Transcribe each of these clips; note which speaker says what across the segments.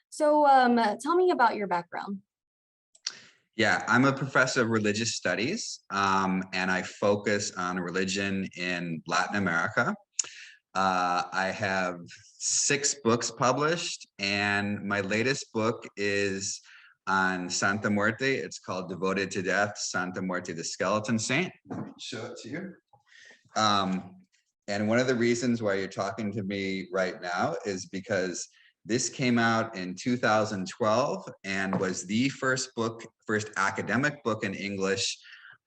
Speaker 1: So tell me about your background.
Speaker 2: Yeah, I'm a professor of religious studies, and I focus on religion in Latin America. I have 6 books published, and my latest book is on Santa Muerte. It's called Devoted to Death, Santa Muerte, the Skeleton Saint. Let me show it to you. And one of the reasons why you're talking to me right now is because this came out in 2012 and was the first academic book in English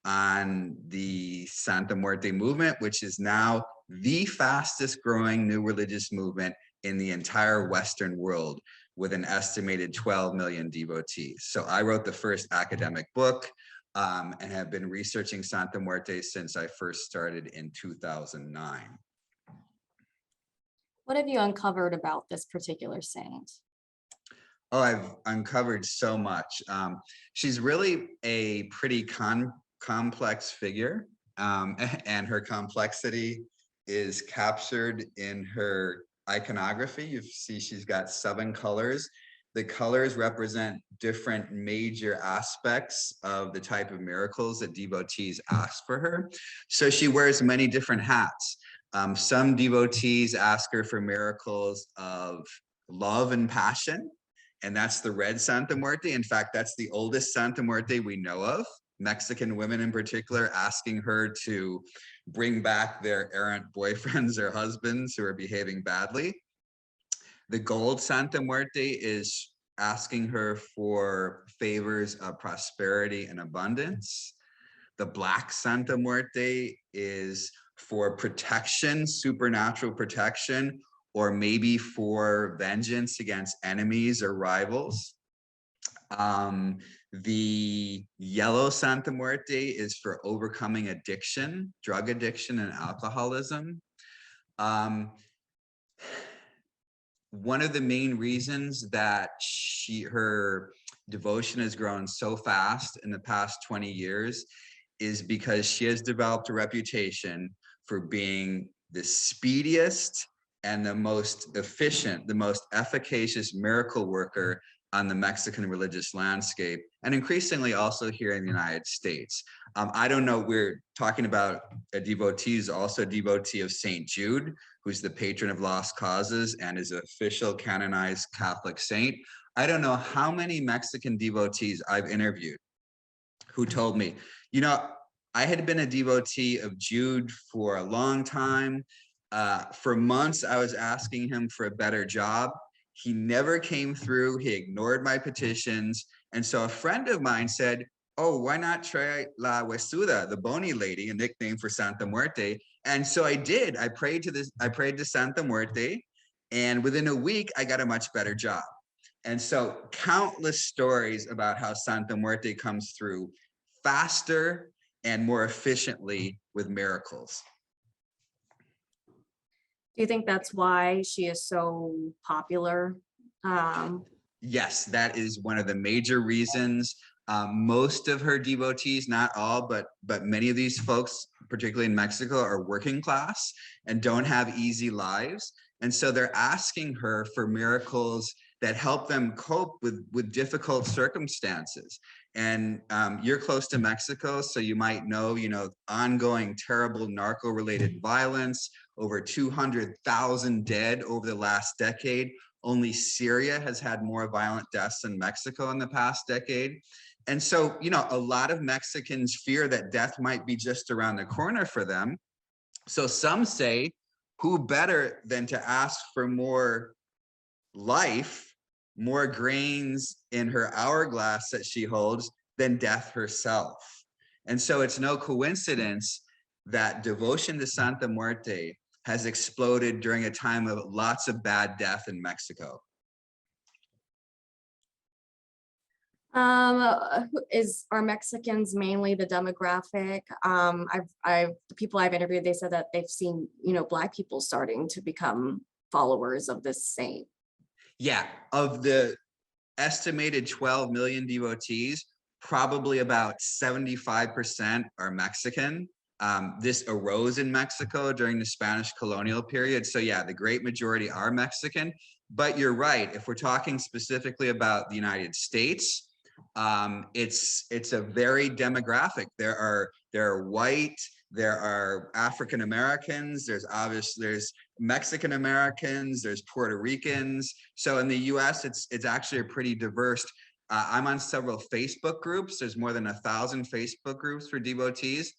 Speaker 2: on the Santa Muerte movement, which is now the fastest growing new religious movement in the entire Western world, with an estimated 12 million devotees. So I wrote the first academic book and have been researching Santa Muerte since I first started in 2009.
Speaker 1: What have you uncovered about this particular saint?
Speaker 2: Oh, I've uncovered so much. She's really a pretty complex figure, and her complexity is captured in her iconography. You see she's got 7 colors. The colors represent different major aspects of the type of miracles that devotees ask for her. So she wears many different hats. Some devotees ask her for miracles of love and passion, and that's the red Santa Muerte. In fact, that's the oldest Santa Muerte we know of. Mexican women in particular asking her to bring back their errant boyfriends or husbands who are behaving badly. The gold Santa Muerte is asking her for favors of prosperity and abundance. The black Santa Muerte is for protection, supernatural protection, or maybe for vengeance against enemies or rivals. The yellow Santa Muerte is for overcoming addiction, drug addiction, and alcoholism. One of the main reasons that her devotion has grown so fast in the past 20 years is because she has developed a reputation for being the speediest and the most efficient, the most efficacious miracle worker on the Mexican religious landscape, and increasingly also here in the United States. I don't know, we're talking about a devotee who's also a devotee of St. Jude, who's the patron of lost causes and is an official canonized Catholic saint. I don't know how many Mexican devotees I've interviewed who told me, you know, I had been a devotee of Jude for a long time. For months, I was asking him for a better job. He never came through. He ignored my petitions. And so a friend of mine said, oh, why not try La Huesuda, the bony lady, a nickname for Santa Muerte. And so I did. I prayed to Santa Muerte, and within a week, I got a much better job. And so countless stories about how Santa Muerte comes through faster and more efficiently with miracles.
Speaker 1: Do you think that's why she is so popular?
Speaker 2: Yes, that is one of the major reasons. Most of her devotees, not all, but many of these folks, particularly in Mexico, are working class and don't have easy lives. And so they're asking her for miracles that help them cope with difficult circumstances. And you're close to Mexico, so you might know, ongoing terrible narco-related violence, over 200,000 dead over the last decade. Only Syria has had more violent deaths than Mexico in the past decade. And so, a lot of Mexicans fear that death might be just around the corner for them. So some say, who better than to ask for more life, more grains in her hourglass that she holds than death herself. And so it's no coincidence that devotion to Santa Muerte has exploded during a time of lots of bad death in Mexico.
Speaker 1: Are Mexicans mainly the demographic? The people I've interviewed, they said that they've seen, Black people starting to become followers of this saint.
Speaker 2: Yeah, of the estimated 12 million devotees, probably about 75% are Mexican. This arose in Mexico during the Spanish colonial period. So yeah, the great majority are Mexican, But you're right. If we're talking specifically about the United States, it's a very demographic. There are white, there are African Americans, there's Mexican Americans, there's Puerto Ricans. So in the U.S., it's actually a pretty diverse. I'm on several Facebook groups. There's more than 1,000 Facebook groups for devotees.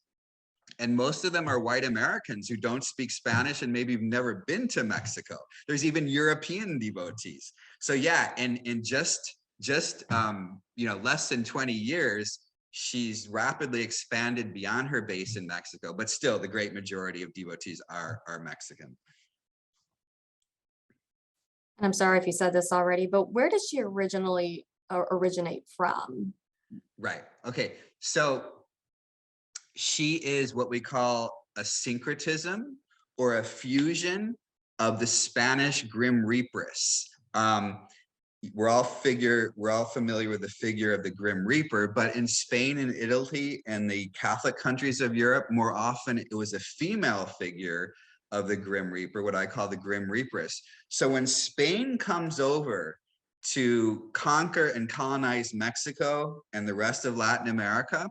Speaker 2: And most of them are white Americans who don't speak Spanish and maybe have never been to Mexico. There's even European devotees. So yeah, and in just less than 20 years, she's rapidly expanded beyond her base in Mexico. But still, the great majority of devotees are Mexican.
Speaker 1: And I'm sorry if you said this already, but where did she originally originate from?
Speaker 2: Right. Okay. So she is what we call a syncretism, or a fusion of the Spanish Grim Reapers. We're all familiar with the figure of the Grim Reaper, but in Spain and Italy and the Catholic countries of Europe, more often it was a female figure of the Grim Reaper, what I call the Grim Reapers. So when Spain comes over to conquer and colonize Mexico and the rest of Latin America,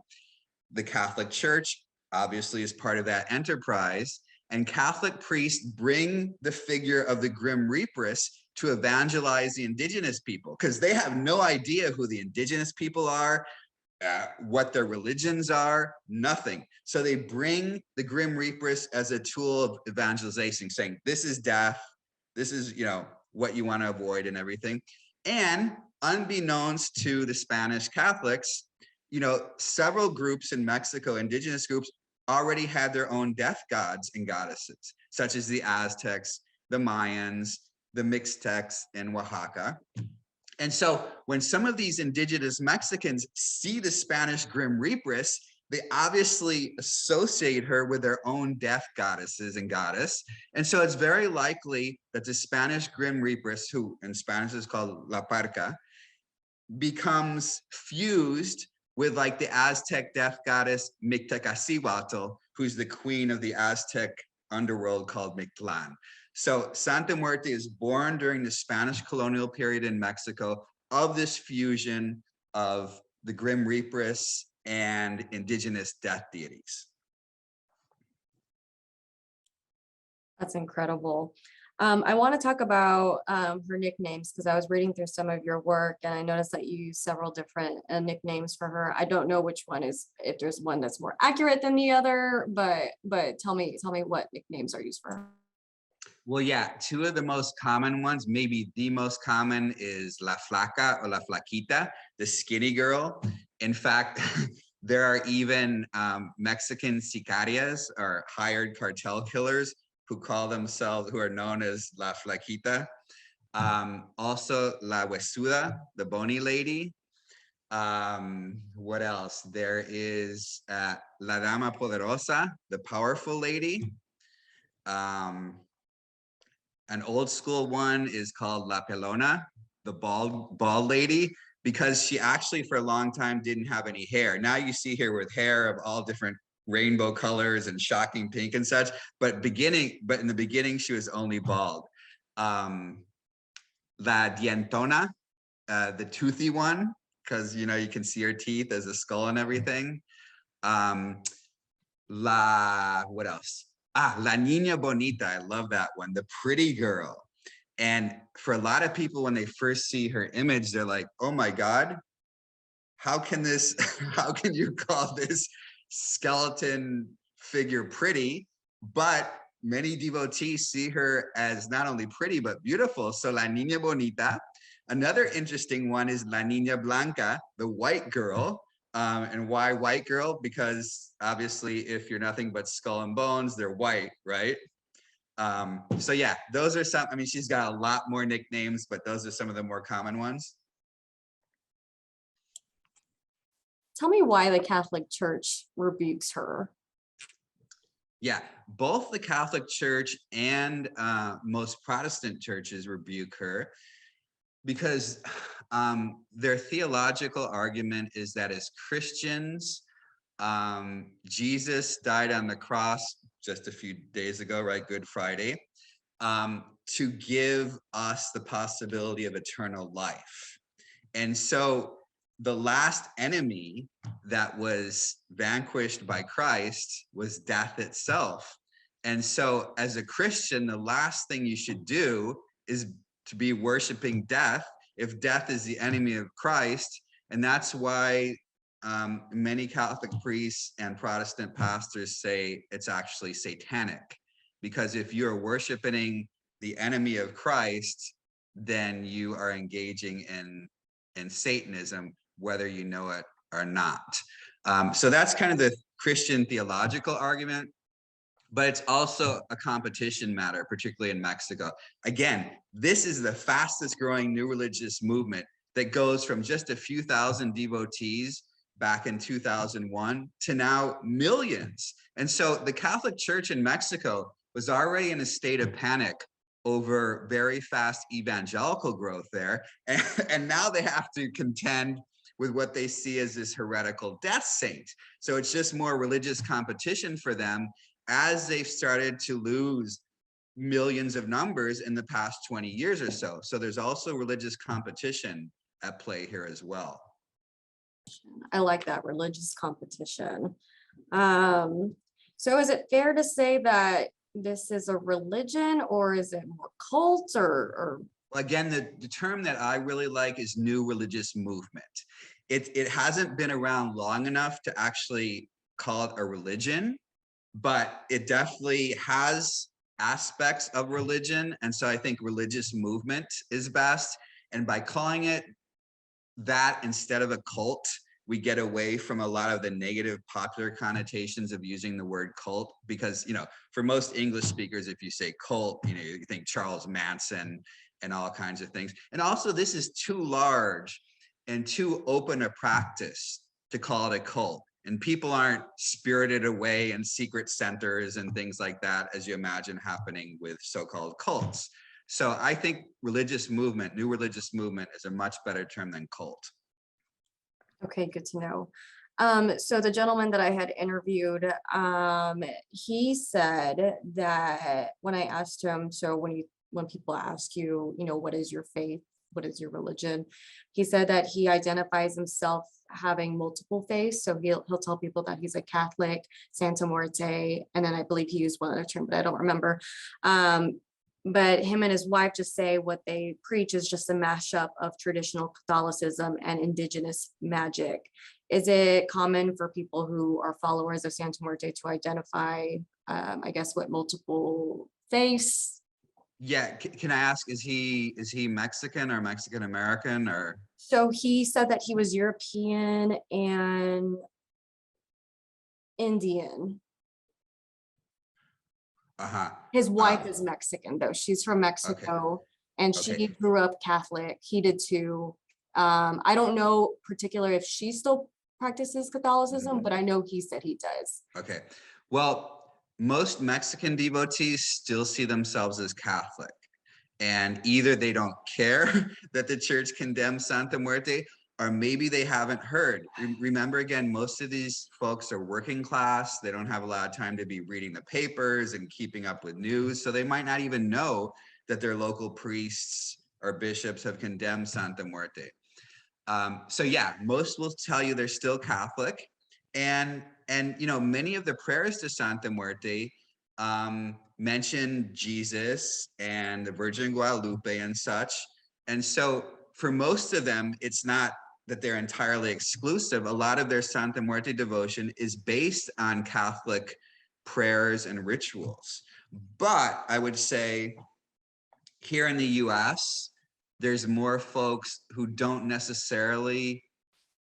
Speaker 2: the Catholic Church obviously is part of that enterprise, and Catholic priests bring the figure of the Grim Reapers to evangelize the indigenous people, because they have no idea who the indigenous people are, what their religions are, nothing. So they bring the Grim Reapers as a tool of evangelization, saying this is death, this is what you want to avoid and everything. And unbeknownst to the Spanish Catholics, several groups in Mexico, indigenous groups, already had their own death gods and goddesses, such as the Aztecs, the Mayans, the Mixtecs in Oaxaca. And so when some of these indigenous Mexicans see the Spanish Grim Reapers, they obviously associate her with their own death goddesses and goddess. And so it's very likely that the Spanish Grim Reapers, who in Spanish is called La Parca, becomes fused with like the Aztec death goddess Mictecacihuatl, who's the queen of the Aztec underworld called Mictlan. So Santa Muerte is born during the Spanish colonial period in Mexico of this fusion of the Grim Reapers and indigenous death deities.
Speaker 1: That's incredible. I want to talk about her nicknames, because I was reading through some of your work and I noticed that you use several different nicknames for her. I don't know which one is, if there's one that's more accurate than the other, but tell me what nicknames are used for her.
Speaker 2: Well, yeah, two of the most common ones, maybe the most common, is La Flaca or La Flaquita, the skinny girl. In fact, there are even Mexican sicarias, or hired cartel killers, who are known as La Flaquita. Also La Huesuda, the bony lady. What else? There is La Dama Poderosa, the powerful lady. An old school one is called La Pelona, the bald lady, because she actually for a long time didn't have any hair. Now you see her with hair of all different rainbow colors and shocking pink and such, but in the beginning she was only bald. La Dientona, the toothy one, because you can see her teeth as a skull and everything. What else? La Niña Bonita, I love that one, the pretty girl. And for a lot of people, when they first see her image, they're like, oh my God, how can you call this skeleton figure pretty? But many devotees see her as not only pretty, but beautiful. So La Niña Bonita. Another interesting one is La Niña Blanca, the white girl. And why white girl? Because obviously if you're nothing but skull and bones, they're white, right? So yeah, those are some, she's got a lot more nicknames, but those are some of the more common ones.
Speaker 1: Tell me why the Catholic Church rebukes her.
Speaker 2: Yeah, both the Catholic Church and most Protestant churches rebuke her, because their theological argument is that as Christians, Jesus died on the cross just a few days ago, right? Good Friday. to give us the possibility of eternal life. And so the last enemy that was vanquished by Christ was death itself. And so as a Christian, the last thing you should do is to be worshiping death if death is the enemy of Christ. And that's why many Catholic priests and Protestant pastors say it's actually satanic. Because if you're worshiping the enemy of Christ, then you are engaging in Satanism, whether you know it or not. So that's kind of the Christian theological argument, but it's also a competition matter, particularly in Mexico. Again, this is the fastest growing new religious movement that goes from just a few thousand devotees back in 2001 to now millions. And so the Catholic Church in Mexico was already in a state of panic over very fast evangelical growth there. And now they have to contend with what they see as this heretical death saint. So it's just more religious competition for them as they've started to lose millions of numbers in the past 20 years or so. So there's also religious competition at play here as well.
Speaker 1: I like that, religious competition. So is it fair to say that this is a religion, or is it more cult, or?
Speaker 2: Well, again, the term that I really like is new religious movement. It hasn't been around long enough to actually call it a religion, but it definitely has aspects of religion. And so I think religious movement is best. And by calling it that instead of a cult, we get away from a lot of the negative popular connotations of using the word cult, because, you know, for most English speakers, if you say cult, you know, you think Charles Manson and all kinds of things. And also this is too large and too open a practice to call it a cult. And people aren't spirited away in secret centers and things like that, as you imagine happening with so-called cults. So I think religious movement, new religious movement, is a much better term than cult.
Speaker 1: Okay, good to know. So the gentleman that I had interviewed, he said that when I asked him, so when people ask you, you know, what is your faith? What is your religion? He said that he identifies himself having multiple faiths. So he'll tell people that he's a Catholic, Santa Muerte, and then I believe he used one other term, but I don't remember. But him and his wife just say what they preach is just a mashup of traditional Catholicism and indigenous magic. Is it common for people who are followers of Santa Muerte to identify, I guess, what multiple faiths?
Speaker 2: Yeah, can I ask, is he Mexican or Mexican American or?
Speaker 1: So he said that he was European and Indian. His wife is Mexican though. She's from Mexico and she grew up Catholic. He did too. I don't know particularly if she still practices Catholicism, but I know he said he does.
Speaker 2: Okay. Well, most Mexican devotees still see themselves as Catholic, and either they don't care that the church condemns Santa Muerte, or maybe they haven't heard. Remember, again, most of these folks are working class. They don't have a lot of time to be reading the papers and keeping up with news. So they might not even know that their local priests or bishops have condemned Santa Muerte. So yeah, most will tell you they're still Catholic. And you know, many of the prayers to Santa Muerte mention Jesus and the Virgin Guadalupe and such. And so for most of them, it's not that they're entirely exclusive. A lot of their Santa Muerte devotion is based on Catholic prayers and rituals. But I would say here in the US, there's more folks who don't necessarily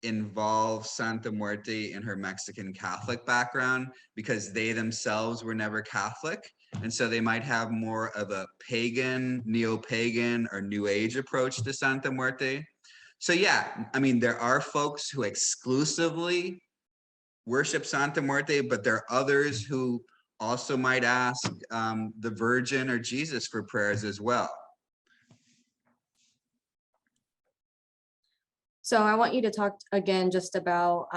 Speaker 2: involve Santa Muerte in her Mexican Catholic background because they themselves were never Catholic. And so they might have more of a pagan, neo-pagan, or New Age approach to Santa Muerte. So yeah, I mean, there are folks who exclusively worship Santa Muerte, but there are others who also might ask the Virgin or Jesus for prayers as well.
Speaker 1: So I want you to talk again just about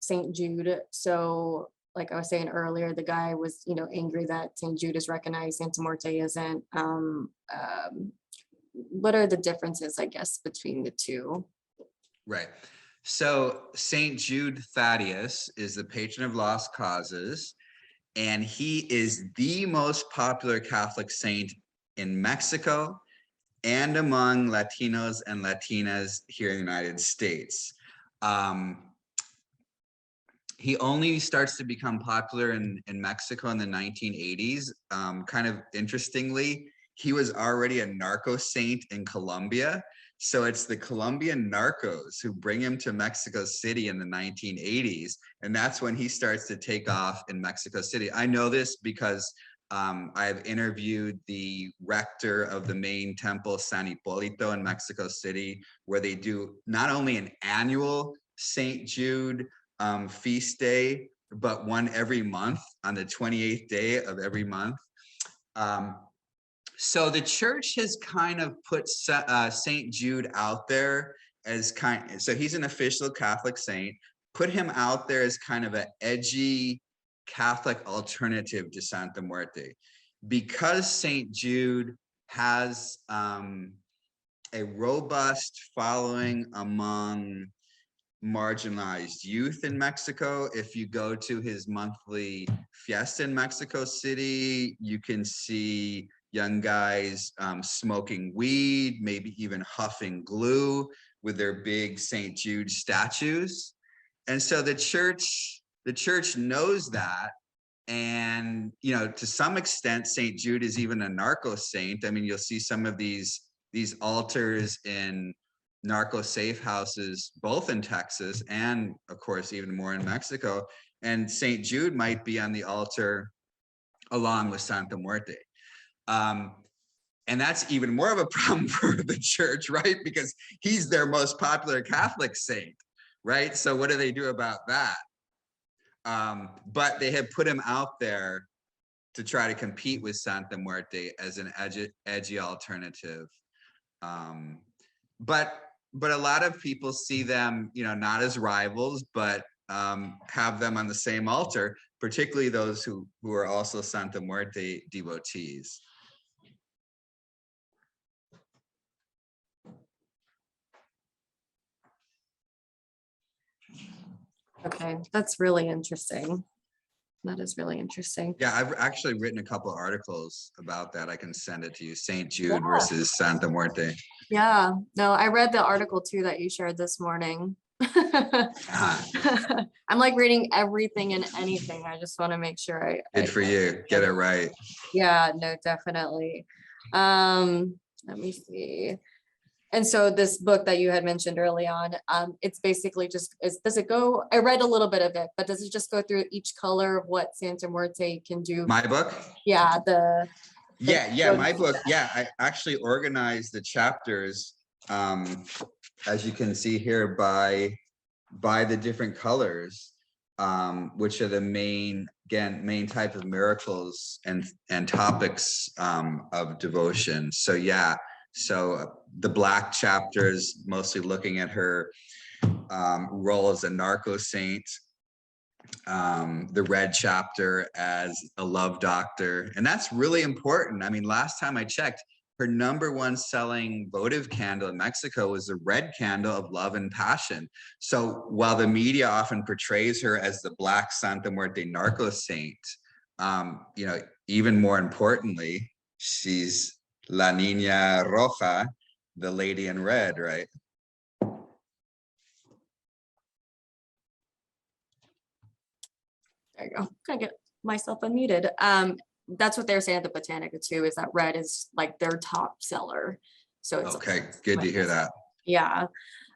Speaker 1: St. Jude. So like I was saying earlier, the guy was, angry that St. Jude is recognized, Santa Muerte isn't. What are the differences, I guess, between the two?
Speaker 2: Right. So St. Jude Thaddeus is the patron of lost causes, and he is the most popular Catholic saint in Mexico and among Latinos and Latinas here in the United States. He only starts to become popular in Mexico in the 1980s. Kind of interestingly, he was already a narco saint in Colombia. So it's the Colombian narcos who bring him to Mexico City in the 1980s. And that's when he starts to take off in Mexico City. I know this because I've interviewed the rector of the main temple, San Hipólito in Mexico City, where they do not only an annual St. Jude feast day, but one every month on the 28th day of every month. So the church has kind of put St. Jude out there as so he's an official Catholic saint, put him out there as kind of an edgy Catholic alternative to Santa Muerte. Because St. Jude has a robust following among marginalized youth in Mexico. If you go to his monthly fiesta in Mexico City, you can see young guys smoking weed, maybe even huffing glue with their big St. Jude statues. And so the church knows that. And, to some extent, St. Jude is even a narco saint. I mean, you'll see some of these altars in narco safe houses, both in Texas and of course, even more in Mexico. And St. Jude might be on the altar along with Santa Muerte. And that's even more of a problem for the church, right? Because he's their most popular Catholic saint, right? So what do they do about that? But they have put him out there to try to compete with Santa Muerte as an edgy alternative. But a lot of people see them, not as rivals, but have them on the same altar, particularly those who are also Santa Muerte devotees.
Speaker 1: Okay, that's really interesting. That is really interesting.
Speaker 2: Yeah, I've actually written a couple of articles about that. I can send it to you. St. Jude versus Santa Muerte.
Speaker 1: Yeah, no, I read the article too that you shared this morning. I'm like reading everything and anything. I just want to make sure I
Speaker 2: Good for you. Get it right.
Speaker 1: Yeah, no, definitely. Let me see. And so this book that you had mentioned early on, it's basically does it go, I read a little bit of it, but does it just go through each color of what Santa Muerte can do?
Speaker 2: My book?
Speaker 1: Yeah,
Speaker 2: my book. Yeah, I actually organized the chapters, as you can see here, by the different colors, which are the main type of miracles and topics of devotion. So yeah, so the black chapter is mostly looking at her role as a narco saint. The red chapter as a love doctor, and that's really important. I mean, last time I checked, her #1 selling votive candle in Mexico was the red candle of love and passion. So while the media often portrays her as the Black Santa Muerte narco saint, even more importantly, she's La Niña Roja, the lady in red, right?
Speaker 1: there you go. Gonna get myself unmuted. That's what they're saying at the Botanica too, is that red is like their top seller. So it's
Speaker 2: okay. Good to hear that.
Speaker 1: Yeah.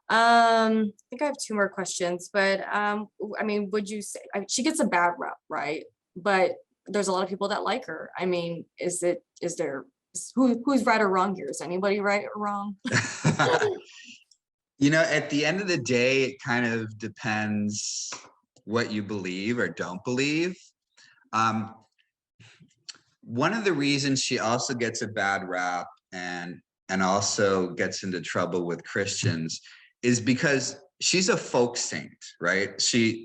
Speaker 1: I think I have 2 more questions, but I mean, would you say she gets a bad rep, right? But there's a lot of people that like her. I mean, who's right or wrong here? Is anybody right or wrong?
Speaker 2: At the end of the day, it kind of depends what you believe or don't believe. One of the reasons she also gets a bad rap and also gets into trouble with Christians is because she's a folk saint, right?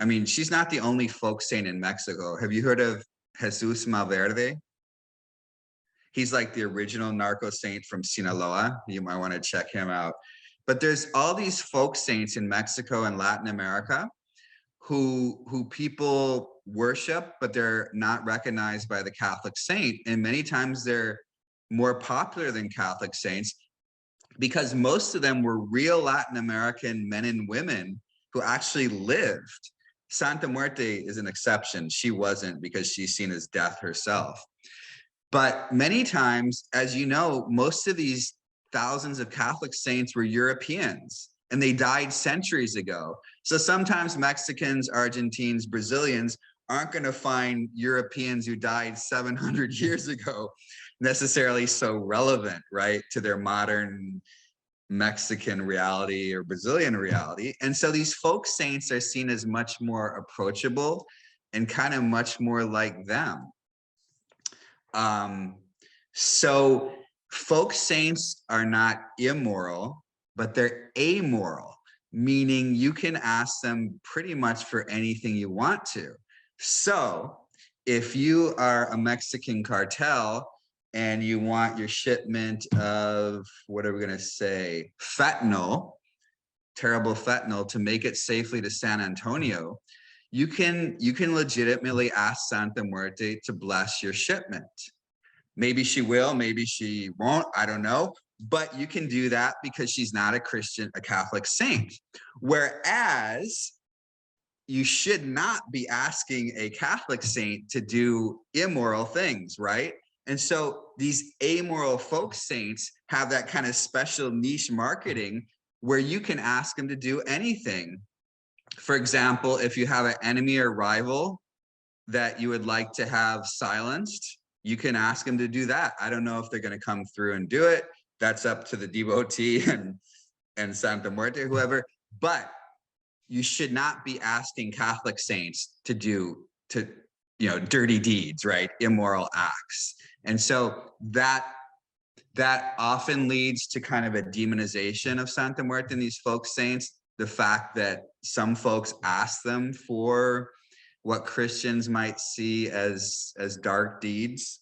Speaker 2: I mean, she's not the only folk saint in Mexico. Have you heard of Jesus Malverde? He's like the original narco saint from Sinaloa. You might want to check him out. But there's all these folk saints in Mexico and Latin America who people worship, but they're not recognized by the Catholic saint. And many times they're more popular than Catholic saints because most of them were real Latin American men and women who actually lived. Santa Muerte is an exception. She wasn't, because she's seen as death herself. But many times, as you know, most of these thousands of Catholic saints were Europeans, and they died centuries ago. So sometimes Mexicans, Argentines, Brazilians aren't going to find Europeans who died 700 years ago necessarily so relevant, right, to their modern Mexican reality or Brazilian reality. And so these folk saints are seen as much more approachable and kind of much more like them. So folk saints are not immoral, but they're amoral, meaning you can ask them pretty much for anything you want to. So if you are a Mexican cartel and you want your shipment of, what are we going to say, fentanyl, terrible fentanyl, to make it safely to San Antonio, you can legitimately ask Santa Muerte to bless your shipment. Maybe she will, maybe she won't, I don't know. But you can do that because she's not a Christian, a Catholic saint. Whereas you should not be asking a Catholic saint to do immoral things, right? And so these amoral folk saints have that kind of special niche marketing where you can ask them to do anything. For example, if you have an enemy or rival that you would like to have silenced, you can ask them to do that. I don't know if they're going to come through and do it. That's up to the devotee and Santa Muerte, whoever. But you should not be asking Catholic saints to do dirty deeds, right? Immoral acts. And so that often leads to kind of a demonization of Santa Muerte and these folk saints. The fact that some folks ask them for what Christians might see as dark deeds.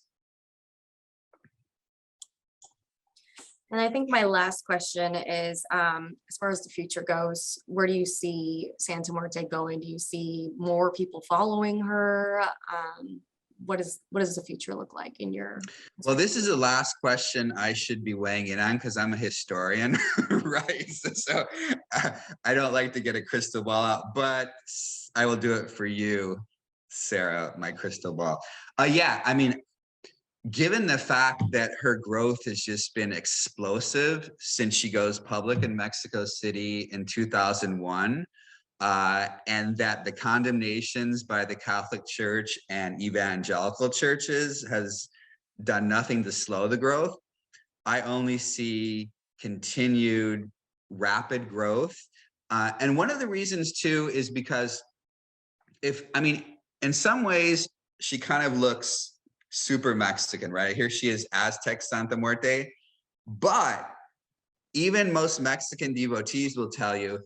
Speaker 1: And I think my last question is, as far as the future goes, where do you see Santa Muerte going? Do you see more people following her? What does the future look like in your?
Speaker 2: Well, this is the last question I should be weighing in on because I'm a historian, right? So I don't like to get a crystal ball out, but I will do it for you, Sarah, my crystal ball. Yeah, I mean, given the fact that her growth has just been explosive since she goes public in Mexico City in 2001, and that the condemnations by the Catholic Church and evangelical churches has done nothing to slow the growth, I only see continued rapid growth. And one of the reasons too is because in some ways, she kind of looks super Mexican, right? Here she is, Aztec Santa Muerte. But even most Mexican devotees will tell you,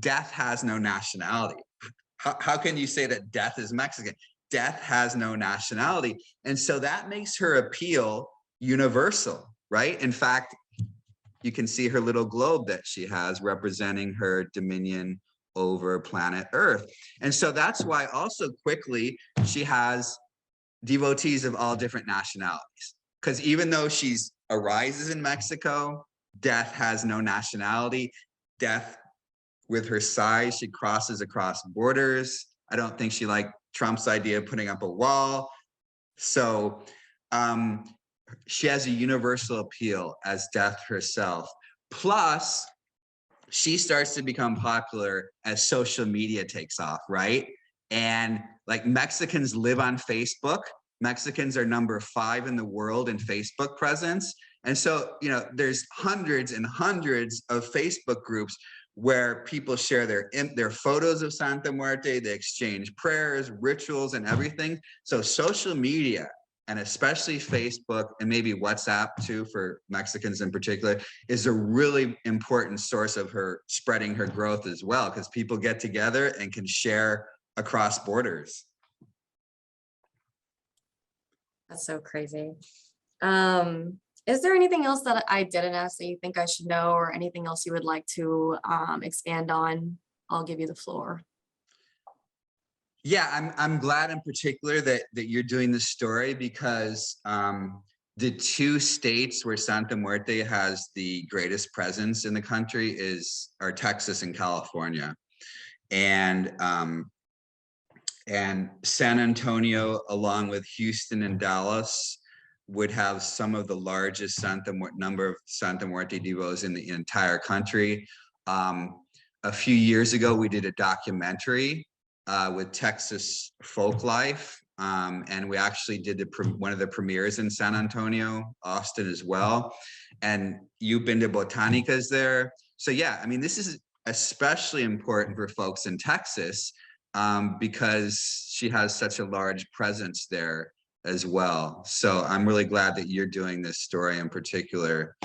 Speaker 2: death has no nationality. How can you say that death is Mexican? Death has no nationality. And so that makes her appeal universal, right? In fact, you can see her little globe that she has representing her dominion over planet Earth. And so that's why also quickly she has devotees of all different nationalities. Because even though she's arises in Mexico, death has no nationality. Death, with her size, she crosses across borders. I don't think she liked Trump's idea of putting up a wall. So she has a universal appeal as death herself. Plus, she starts to become popular as social media takes off, right? And like Mexicans live on Facebook. Mexicans are number 5 in the world in Facebook presence. And so, there's hundreds and hundreds of Facebook groups where people share their photos of Santa Muerte, they exchange prayers, rituals, and everything. So social media and especially Facebook and maybe WhatsApp too, for Mexicans in particular, is a really important source of her spreading her growth as well, because people get together and can share across borders.
Speaker 1: That's so crazy. Is there anything else that I didn't ask that you think I should know, or anything else you would like to expand on? I'll give you the floor.
Speaker 2: Yeah, I'm glad in particular that you're doing this story, because the two states where Santa Muerte has the greatest presence in the country are Texas and California. And San Antonio, along with Houston and Dallas, would have some of the largest number of Santa Muerte devotees in the entire country. A few years ago, we did a documentary with Texas Folk Life, and we actually did one of the premieres in San Antonio, Austin as well. And you've been to Botanicas there. So yeah, I mean, this is especially important for folks in Texas, because she has such a large presence there as well. So I'm really glad that you're doing this story in particular.